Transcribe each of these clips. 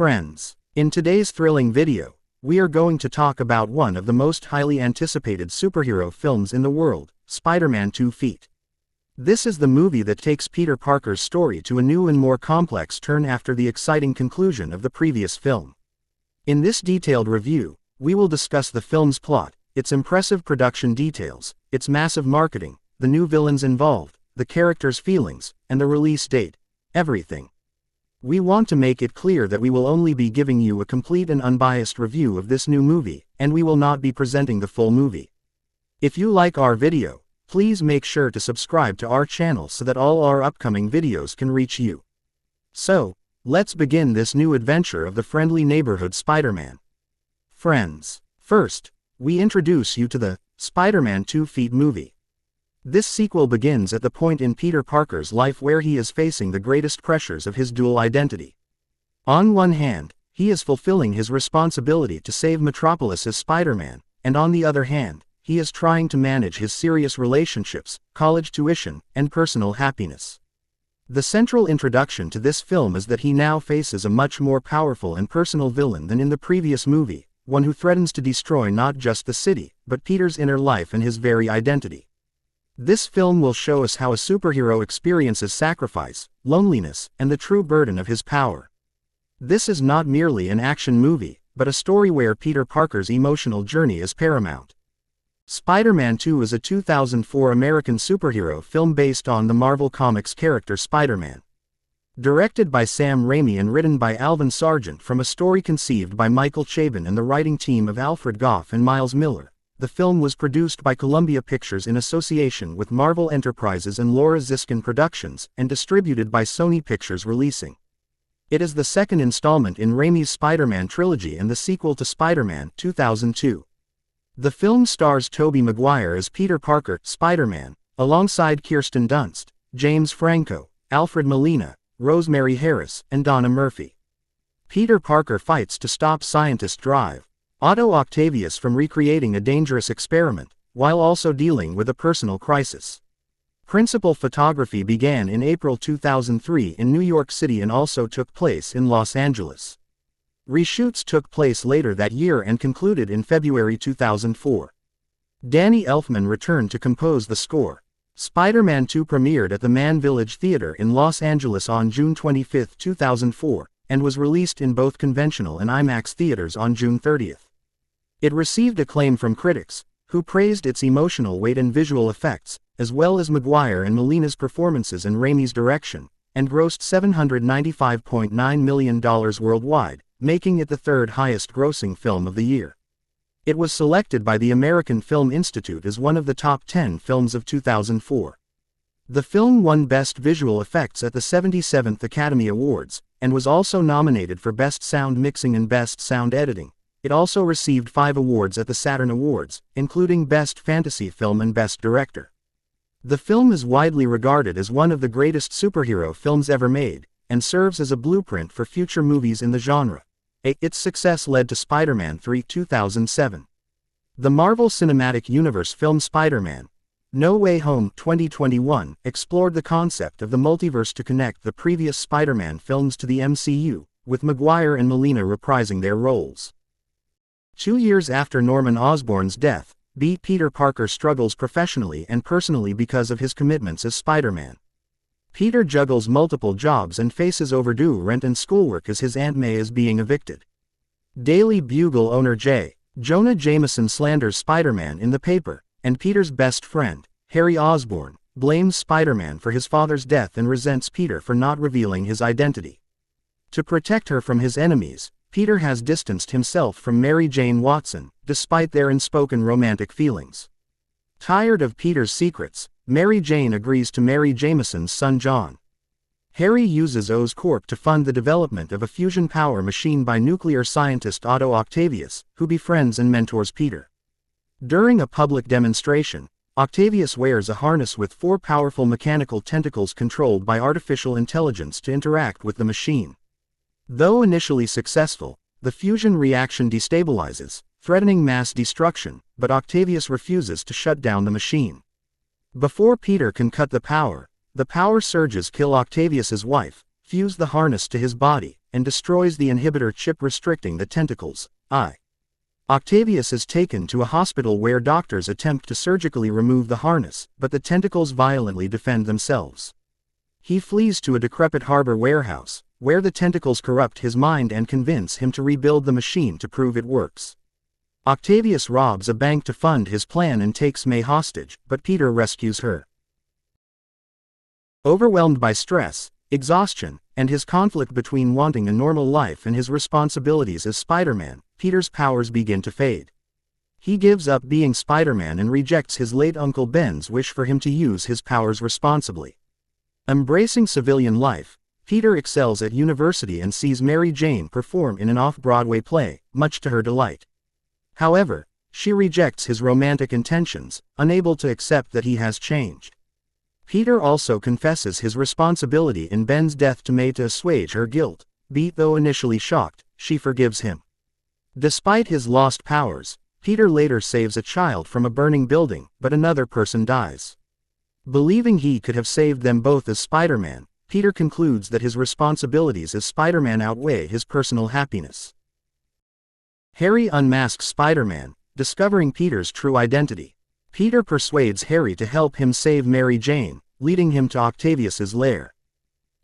Friends, in today's thrilling video, we are going to talk about one of the most highly anticipated superhero films in the world, Spider-Man 2 Feet. This is the movie that takes Peter Parker's story to a new and more complex turn after the exciting conclusion of the previous film. In this detailed review, we will discuss the film's plot, its impressive production details, its massive marketing, the new villains involved, the characters' feelings, and the release date. Everything. We want to make it clear that we will only be giving you a complete and unbiased review of this new movie, and we will not be presenting the full movie. If you like our video, please make sure to subscribe to our channel so that all our upcoming videos can reach you. So, let's begin this new adventure of the friendly neighborhood Spider-Man. Friends, first, we introduce you to the Spider-Man 2 Feet movie. This sequel begins at the point in Peter Parker's life where he is facing the greatest pressures of his dual identity. On one hand, he is fulfilling his responsibility to save Metropolis as Spider-Man, and on the other hand, he is trying to manage his serious relationships, college tuition, and personal happiness. The central introduction to this film is that he now faces a much more powerful and personal villain than in the previous movie, one who threatens to destroy not just the city, but Peter's inner life and his very identity. This film will show us how a superhero experiences sacrifice, loneliness, and the true burden of his power. This is not merely an action movie, but a story where Peter Parker's emotional journey is paramount. Spider-Man 2 is a 2004 American superhero film based on the Marvel Comics character Spider-Man. Directed by Sam Raimi and written by Alvin Sargent from a story conceived by Michael Chabon and the writing team of Alfred Goff and Miles Miller. The film was produced by Columbia Pictures in association with Marvel Enterprises and Laura Ziskin Productions, and distributed by Sony Pictures Releasing. It is the second installment in Raimi's Spider-Man trilogy and the sequel to Spider-Man 2002. The film stars Tobey Maguire as Peter Parker, Spider-Man, alongside Kirsten Dunst, James Franco, Alfred Molina, Rosemary Harris, and Donna Murphy. Peter Parker fights to stop scientist drive Otto Octavius from recreating a dangerous experiment, while also dealing with a personal crisis. Principal photography began in April 2003 in New York City and also took place in Los Angeles. Reshoots took place later that year and concluded in February 2004. Danny Elfman returned to compose the score. Spider-Man 2 premiered at the Mann Village Theater in Los Angeles on June 25, 2004, and was released in both conventional and IMAX theaters on June 30. It received acclaim from critics, who praised its emotional weight and visual effects, as well as Maguire and Molina's performances and Raimi's direction, and grossed $795.9 million worldwide, making it the third highest-grossing film of the year. It was selected by the American Film Institute as one of the top 10 films of 2004. The film won Best Visual Effects at the 77th Academy Awards, and was also nominated for Best Sound Mixing and Best Sound Editing. It also received 5 awards at the Saturn Awards, including Best Fantasy Film and Best Director. The film is widely regarded as one of the greatest superhero films ever made, and serves as a blueprint for future movies in the genre. Its success led to Spider-Man 3 2007. The Marvel Cinematic Universe film Spider-Man: No Way Home 2021 explored the concept of the multiverse to connect the previous Spider-Man films to the MCU, with Maguire and Molina reprising their roles. 2 years after Norman Osborn's death, Peter Parker struggles professionally and personally because of his commitments as Spider-Man. Peter juggles multiple jobs and faces overdue rent and schoolwork as his Aunt May is being evicted. Daily Bugle owner J. Jonah Jameson slanders Spider-Man in the paper, and Peter's best friend, Harry Osborn, blames Spider-Man for his father's death and resents Peter for not revealing his identity. To protect her from his enemies, Peter has distanced himself from Mary Jane Watson, despite their unspoken romantic feelings. Tired of Peter's secrets, Mary Jane agrees to marry Jameson's son John. Harry uses Oscorp to fund the development of a fusion power machine by nuclear scientist Otto Octavius, who befriends and mentors Peter. During a public demonstration, Octavius wears a harness with 4 powerful mechanical tentacles controlled by artificial intelligence to interact with the machine. Though initially successful, the fusion reaction destabilizes, threatening mass destruction, but Octavius refuses to shut down the machine. Before Peter can cut the power surges kill Octavius's wife, fuse the harness to his body, and destroys the inhibitor chip restricting the tentacles. Octavius is taken to a hospital where doctors attempt to surgically remove the harness, but the tentacles violently defend themselves. He flees to a decrepit harbor warehouse, where the tentacles corrupt his mind and convince him to rebuild the machine to prove it works. Octavius robs a bank to fund his plan and takes May hostage, but Peter rescues her. Overwhelmed by stress, exhaustion, and his conflict between wanting a normal life and his responsibilities as Spider-Man, Peter's powers begin to fade. He gives up being Spider-Man and rejects his late Uncle Ben's wish for him to use his powers responsibly. Embracing civilian life, Peter excels at university and sees Mary Jane perform in an off-Broadway play, much to her delight. However, she rejects his romantic intentions, unable to accept that he has changed. Peter also confesses his responsibility in Ben's death to May to assuage her guilt. Though initially shocked, she forgives him. Despite his lost powers, Peter later saves a child from a burning building, but another person dies. Believing he could have saved them both as Spider-Man, Peter concludes that his responsibilities as Spider-Man outweigh his personal happiness. Harry unmasks Spider-Man, discovering Peter's true identity. Peter persuades Harry to help him save Mary Jane, leading him to Octavius's lair.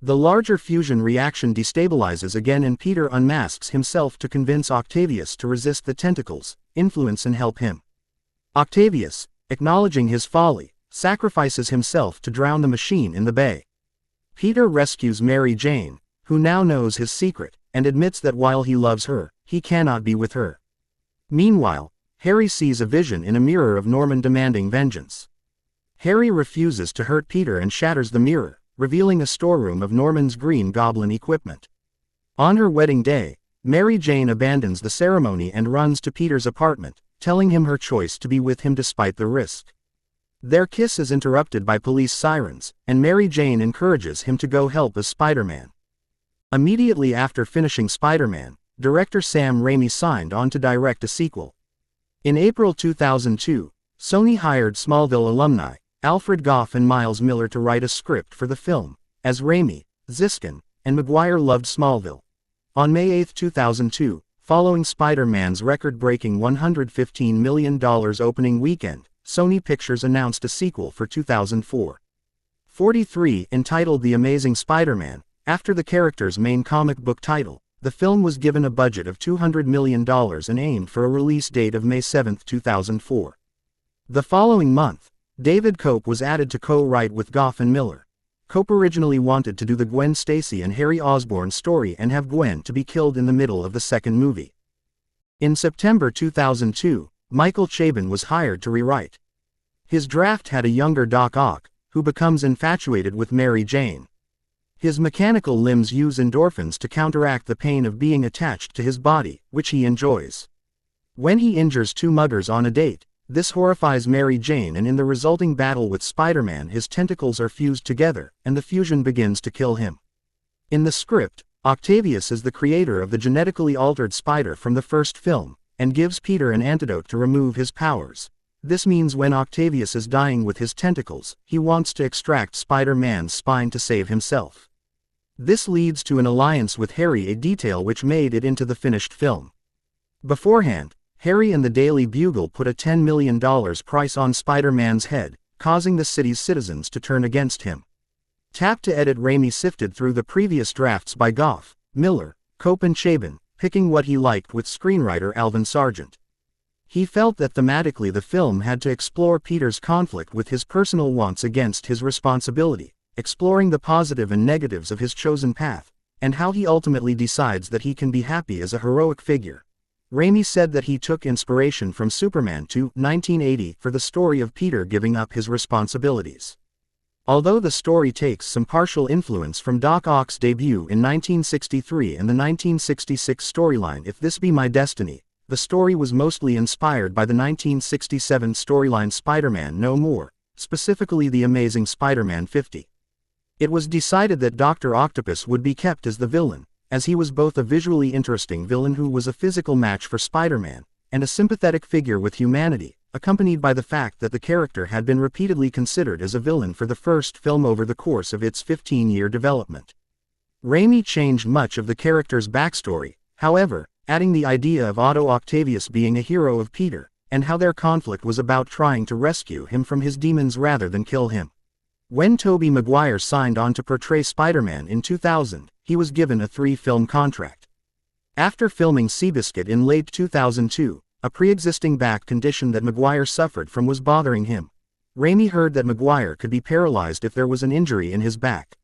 The larger fusion reaction destabilizes again and Peter unmasks himself to convince Octavius to resist the tentacles, influence and help him. Octavius, acknowledging his folly, sacrifices himself to drown the machine in the bay. Peter rescues Mary Jane, who now knows his secret, and admits that while he loves her, he cannot be with her. Meanwhile, Harry sees a vision in a mirror of Norman demanding vengeance. Harry refuses to hurt Peter and shatters the mirror, revealing a storeroom of Norman's Green Goblin equipment. On her wedding day, Mary Jane abandons the ceremony and runs to Peter's apartment, telling him her choice to be with him despite the risk. Their kiss is interrupted by police sirens, and Mary Jane encourages him to go help as Spider-Man. Immediately after finishing Spider-Man, director Sam Raimi signed on to direct a sequel. In April 2002, Sony hired Smallville alumni, Alfred Gough and Miles Miller to write a script for the film, as Raimi, Ziskin, and Maguire loved Smallville. On May 8, 2002, following Spider-Man's record-breaking $115 million opening weekend, Sony Pictures announced a sequel for 2004. 43, entitled The Amazing Spider-Man, after the character's main comic book title. The film was given a budget of $200 million and aimed for a release date of May 7, 2004. The following month, David Koepp was added to co-write with Gough and Miller. Koepp originally wanted to do the Gwen Stacy and Harry Osborn story and have Gwen to be killed in the middle of the second movie. In September 2002, Michael Chabon was hired to rewrite. His draft had a younger Doc Ock, who becomes infatuated with Mary Jane. His mechanical limbs use endorphins to counteract the pain of being attached to his body, which he enjoys. When he injures two muggers on a date, this horrifies Mary Jane, and in the resulting battle with Spider-Man his tentacles are fused together, and the fusion begins to kill him. In the script, Octavius is the creator of the genetically altered spider from the first film, and gives Peter an antidote to remove his powers. This means when Octavius is dying with his tentacles, he wants to extract Spider-Man's spine to save himself. This leads to an alliance with Harry, a detail which made it into the finished film. Beforehand, Harry and the Daily Bugle put a $10 million price on Spider-Man's head, causing the city's citizens to turn against him. Tapped to edit, Raimi sifted through the previous drafts by Gough, Miller, Koepp and Chabon, picking what he liked with screenwriter Alvin Sargent. He felt that thematically the film had to explore Peter's conflict with his personal wants against his responsibility, exploring the positive and negatives of his chosen path, and how he ultimately decides that he can be happy as a heroic figure. Raimi said that he took inspiration from Superman 2, 1980 for the story of Peter giving up his responsibilities. Although the story takes some partial influence from Doc Ock's debut in 1963 and the 1966 storyline If This Be My Destiny, the story was mostly inspired by the 1967 storyline Spider-Man No More, specifically The Amazing Spider-Man 50. It was decided that Doctor Octopus would be kept as the villain, as he was both a visually interesting villain who was a physical match for Spider-Man, and a sympathetic figure with humanity, accompanied by the fact that the character had been repeatedly considered as a villain for the first film over the course of its 15-year development. Raimi changed much of the character's backstory, however, adding the idea of Otto Octavius being a hero of Peter, and how their conflict was about trying to rescue him from his demons rather than kill him. When Tobey Maguire signed on to portray Spider-Man in 2000, he was given a 3-film contract. After filming Seabiscuit in late 2002, a pre-existing back condition that Maguire suffered from was bothering him. Raimi heard that Maguire could be paralyzed if there was an injury in his back.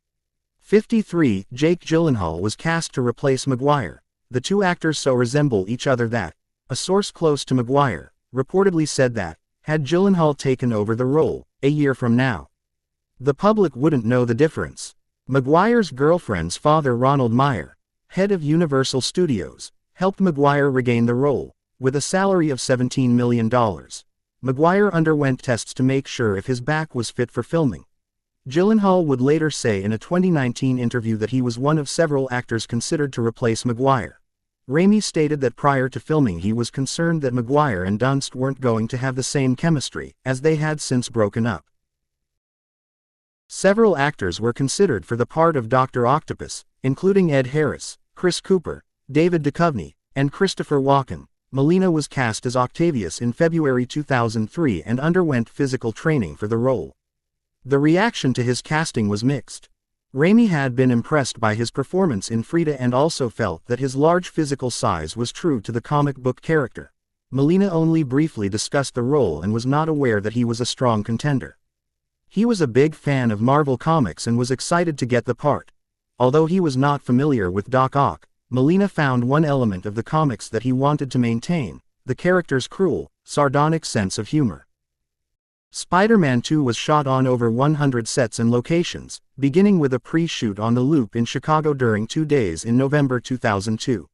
53, Jake Gyllenhaal was cast to replace Maguire. The two actors so resemble each other that a source close to Maguire reportedly said that, had Gyllenhaal taken over the role, a year from now, the public wouldn't know the difference. Maguire's girlfriend's father, Ronald Meyer, head of Universal Studios, helped Maguire regain the role, with a salary of $17 million. Maguire underwent tests to make sure if his back was fit for filming. Gyllenhaal would later say in a 2019 interview that he was one of several actors considered to replace Maguire. Raimi stated that prior to filming he was concerned that Maguire and Dunst weren't going to have the same chemistry, as they had since broken up. Several actors were considered for the part of Doctor Octopus, including Ed Harris, Chris Cooper, David Duchovny, and Christopher Walken. Molina was cast as Octavius in February 2003 and underwent physical training for the role. The reaction to his casting was mixed. Raimi had been impressed by his performance in Frida and also felt that his large physical size was true to the comic book character. Molina only briefly discussed the role and was not aware that he was a strong contender. He was a big fan of Marvel Comics and was excited to get the part. Although he was not familiar with Doc Ock, Molina found one element of the comics that he wanted to maintain: the character's cruel, sardonic sense of humor. Spider-Man 2 was shot on over 100 sets and locations, beginning with a pre-shoot on the Loop in Chicago during 2 days in November 2002.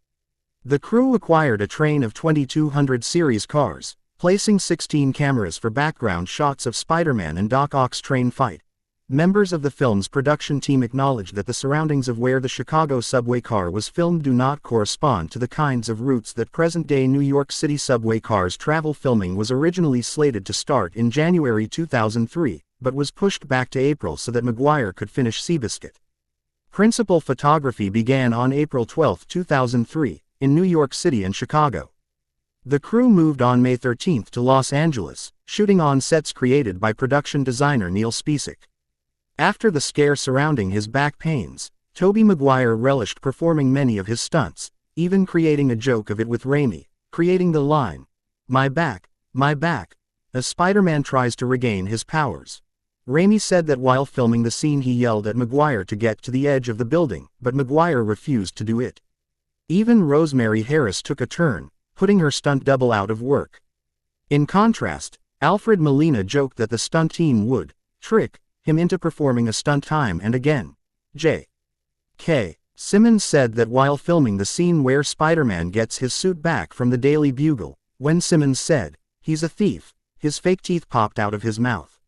The crew acquired a train of 2200 series cars, placing 16 cameras for background shots of Spider-Man and Doc Ock's train fight. Members of the film's production team acknowledged that the surroundings of where the Chicago subway car was filmed do not correspond to the kinds of routes that present-day New York City subway cars travel. Filming was originally slated to start in January 2003, but was pushed back to April so that Maguire could finish Seabiscuit. Principal photography began on April 12, 2003, in New York City and Chicago. The crew moved on May 13 to Los Angeles, shooting on sets created by production designer Neil Spisak. After the scare surrounding his back pains, Tobey Maguire relished performing many of his stunts, even creating a joke of it with Raimi, creating the line, my back," as Spider-Man tries to regain his powers. Raimi said that while filming the scene he yelled at Maguire to get to the edge of the building, but Maguire refused to do it. Even Rosemary Harris took a turn, putting her stunt double out of work. In contrast, Alfred Molina joked that the stunt team would trick him into performing a stunt time and again. J.K. Simmons said that while filming the scene where Spider-Man gets his suit back from the Daily Bugle, when Simmons said, "He's a thief," his fake teeth popped out of his mouth.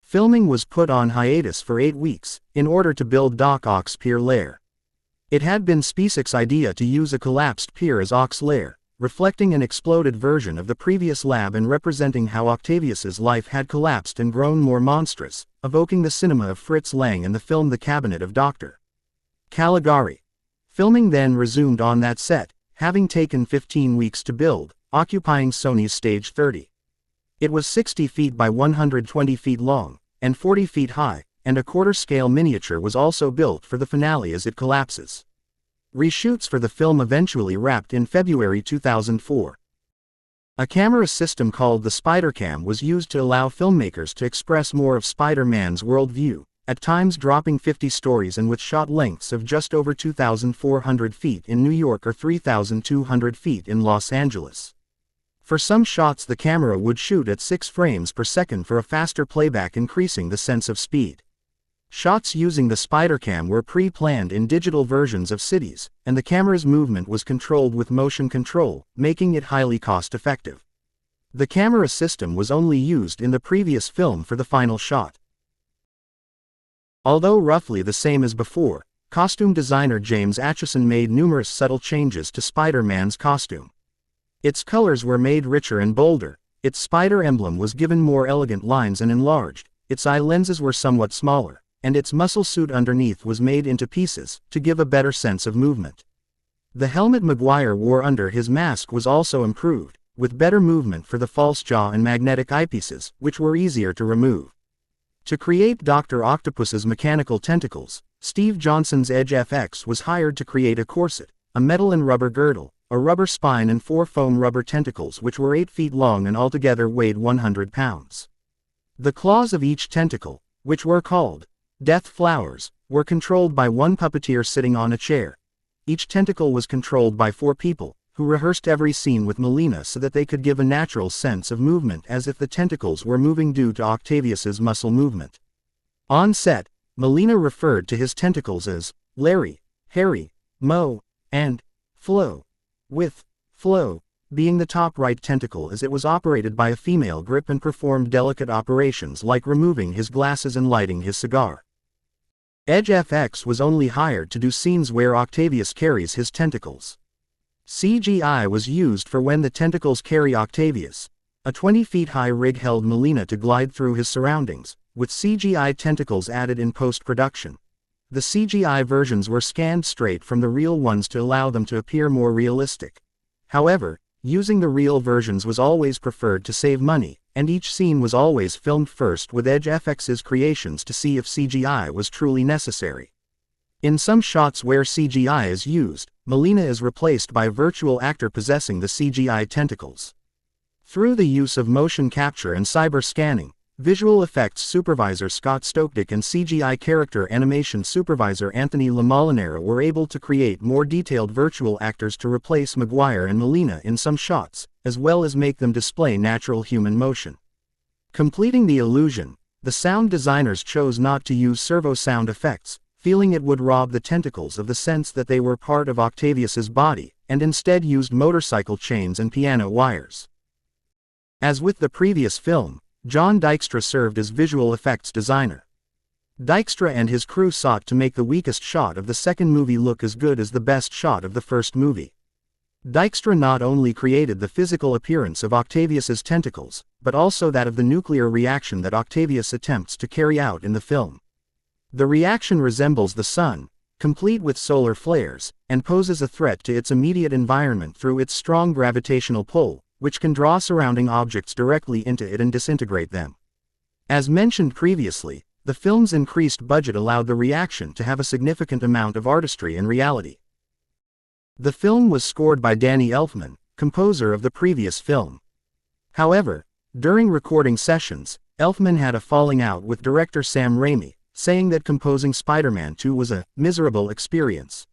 Filming was put on hiatus for 8 weeks, in order to build Doc Ock's pier lair. It had been Spacek's idea to use a collapsed pier as Ock's lair, reflecting an exploded version of the previous lab and representing how Octavius's life had collapsed and grown more monstrous, evoking the cinema of Fritz Lang and the film The Cabinet of Dr. Caligari. Filming then resumed on that set, having taken 15 weeks to build, occupying Sony's Stage 30. It was 60 feet by 120 feet long, and 40 feet high, and a quarter-scale miniature was also built for the finale as it collapses. Reshoots for the film eventually wrapped in February 2004. A camera system called the Spider-Cam was used to allow filmmakers to express more of Spider-Man's worldview, at times dropping 50 stories and with shot lengths of just over 2,400 feet in New York or 3,200 feet in Los Angeles. For some shots the camera would shoot at 6 frames per second for a faster playback, increasing the sense of speed. Shots using the Spider-Cam were pre-planned in digital versions of cities, and the camera's movement was controlled with motion control, making it highly cost-effective. The camera system was only used in the previous film for the final shot. Although roughly the same as before, costume designer James Acheson made numerous subtle changes to Spider-Man's costume. Its colors were made richer and bolder, its spider emblem was given more elegant lines and enlarged, its eye lenses were somewhat smaller, and its muscle suit underneath was made into pieces, to give a better sense of movement. The helmet Maguire wore under his mask was also improved, with better movement for the false jaw and magnetic eyepieces, which were easier to remove. To create Dr. Octopus's mechanical tentacles, Steve Johnson's Edge FX was hired to create a corset, a metal and rubber girdle, a rubber spine and 4 foam rubber tentacles which were 8 feet long and altogether weighed 100 pounds. The claws of each tentacle, which were called death flowers, were controlled by one puppeteer sitting on a chair. Each tentacle was controlled by 4 people, who rehearsed every scene with Melina so that they could give a natural sense of movement as if the tentacles were moving due to Octavius's muscle movement. On set, Melina referred to his tentacles as Larry, Harry, Mo, and Flo, with Flo being the top right tentacle as it was operated by a female grip and performed delicate operations like removing his glasses and lighting his cigar. Edge FX was only hired to do scenes where Octavius carries his tentacles. CGI was used for when the tentacles carry Octavius. A 20 feet high rig held Melina to glide through his surroundings, with CGI tentacles added in post-production. The CGI versions were scanned straight from the real ones to allow them to appear more realistic. However, using the real versions was always preferred to save money, and each scene was always filmed first with Edge FX's creations to see if CGI was truly necessary. In some shots where CGI is used, Melina is replaced by a virtual actor possessing the CGI tentacles. Through the use of motion capture and cyber scanning, visual effects supervisor Scott Stokedick and CGI character animation supervisor Anthony LaMolinera were able to create more detailed virtual actors to replace Maguire and Melina in some shots, as well as make them display natural human motion. Completing the illusion, the sound designers chose not to use servo sound effects, feeling it would rob the tentacles of the sense that they were part of Octavius's body, and instead used motorcycle chains and piano wires. As with the previous film, John Dykstra served as visual effects designer. Dykstra and his crew sought to make the weakest shot of the second movie look as good as the best shot of the first movie. Dykstra not only created the physical appearance of Octavius's tentacles, but also that of the nuclear reaction that Octavius attempts to carry out in the film. The reaction resembles the sun, complete with solar flares, and poses a threat to its immediate environment through its strong gravitational pull, which can draw surrounding objects directly into it and disintegrate them. As mentioned previously, the film's increased budget allowed the reaction to have a significant amount of artistry and reality. The film was scored by Danny Elfman, composer of the previous film. However, during recording sessions, Elfman had a falling out with director Sam Raimi, saying that composing Spider-Man 2 was a miserable experience.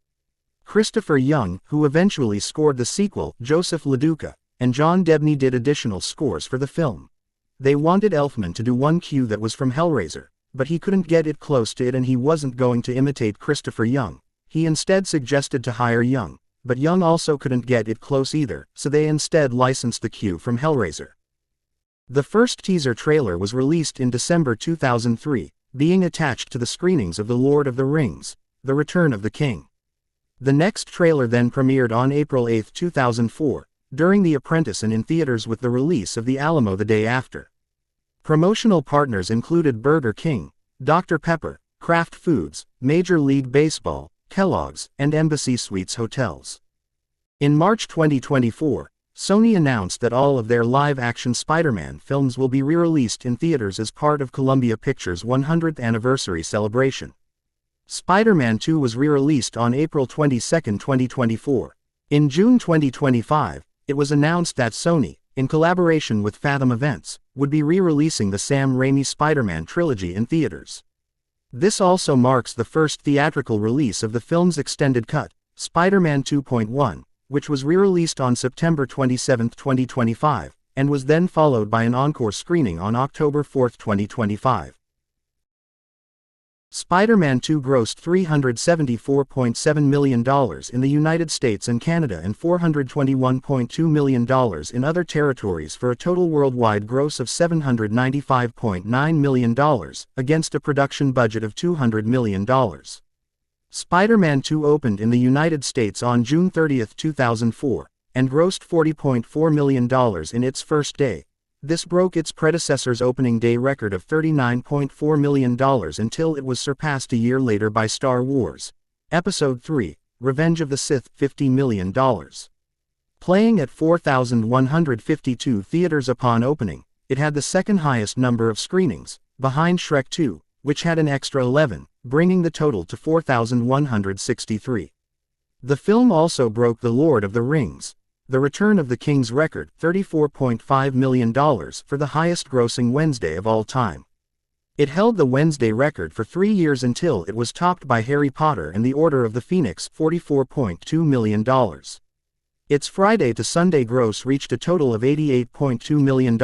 Christopher Young, who eventually scored the sequel, Joseph LaDuca, and John Debney did additional scores for the film. They wanted Elfman to do one cue that was from Hellraiser, but he couldn't get it close to it and he wasn't going to imitate Christopher Young. He instead suggested to hire Young, but Young also couldn't get it close either, so they instead licensed the cue from Hellraiser. The first teaser trailer was released in December 2003, being attached to the screenings of The Lord of the Rings, The Return of the King. The next trailer then premiered on April 8, 2004, during The Apprentice and in theaters with the release of The Alamo the day after. Promotional partners included Burger King, Dr. Pepper, Kraft Foods, Major League Baseball, Kellogg's, and Embassy Suites Hotels. In March 2024, Sony announced that all of their live-action Spider-Man films will be re-released in theaters as part of Columbia Pictures' 100th anniversary celebration. Spider-Man 2 was re-released on April 22, 2024. In June 2025, it was announced that Sony, in collaboration with Fathom Events, would be re-releasing the Sam Raimi Spider-Man trilogy in theaters. This also marks the first theatrical release of the film's extended cut, Spider-Man 2.1, which was re-released on September 27, 2025, and was then followed by an encore screening on October 4, 2025. Spider-Man 2 grossed $374.7 million in the United States and Canada and $421.2 million in other territories for a total worldwide gross of $795.9 million, against a production budget of $200 million. Spider-Man 2 opened in the United States on June 30, 2004, and grossed $40.4 million in its first day, This broke its predecessor's opening day record of $39.4 million until it was surpassed a year later by Star Wars Episode III, Revenge of the Sith, $50 million. Playing at 4,152 theaters upon opening, it had the second highest number of screenings, behind Shrek 2, which had an extra 11, bringing the total to 4,163. The film also broke the Lord of the Rings, The Return of the King's record, $34.5 million for the highest-grossing Wednesday of all time. It held the Wednesday record for 3 years until it was topped by Harry Potter and the Order of the Phoenix, $44.2 million. Its Friday to Sunday gross reached a total of $88.2 million,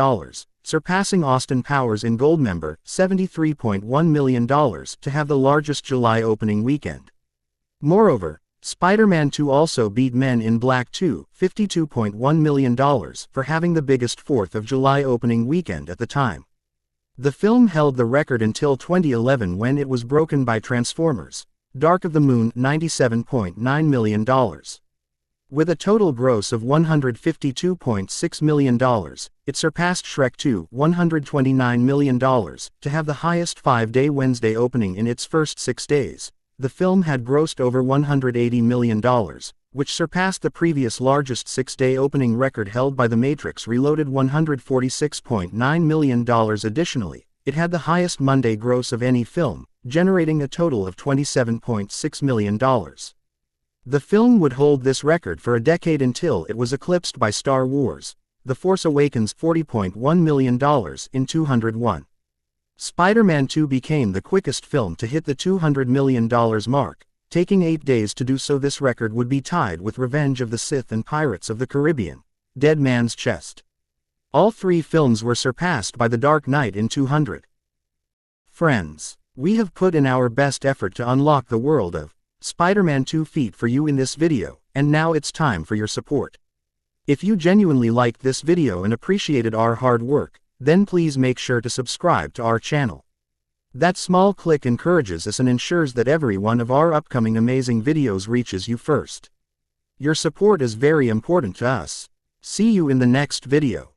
surpassing Austin Powers in Goldmember, $73.1 million, to have the largest July opening weekend. Moreover, Spider-Man 2 also beat Men in Black 2, $52.1 million, for having the biggest 4th of July opening weekend at the time. The film held the record until 2011 when it was broken by Transformers: Dark of the Moon, $97.9 million. With a total gross of $152.6 million, it surpassed Shrek 2, $129 million, to have the highest 5-day Wednesday opening in its first 6 days. The film had grossed over $180 million, which surpassed the previous largest 6-day opening record held by The Matrix Reloaded, $146.9 million. Additionally, it had the highest Monday gross of any film, generating a total of $27.6 million. The film would hold this record for a decade until it was eclipsed by Star Wars: The Force Awakens, $40.1 million in 201. Spider-Man 2 became the quickest film to hit the $200 million mark, taking 8 days to do so. This record would be tied with Revenge of the Sith and Pirates of the Caribbean: Dead Man's Chest. All 3 films were surpassed by The Dark Knight in 200. Friends, we have put in our best effort to unlock the world of Spider-Man 2 feat for you in this video, and now it's time for your support. If you genuinely liked this video and appreciated our hard work, then please make sure to subscribe to our channel. That small click encourages us and ensures that every one of our upcoming amazing videos reaches you first. Your support is very important to us. See you in the next video.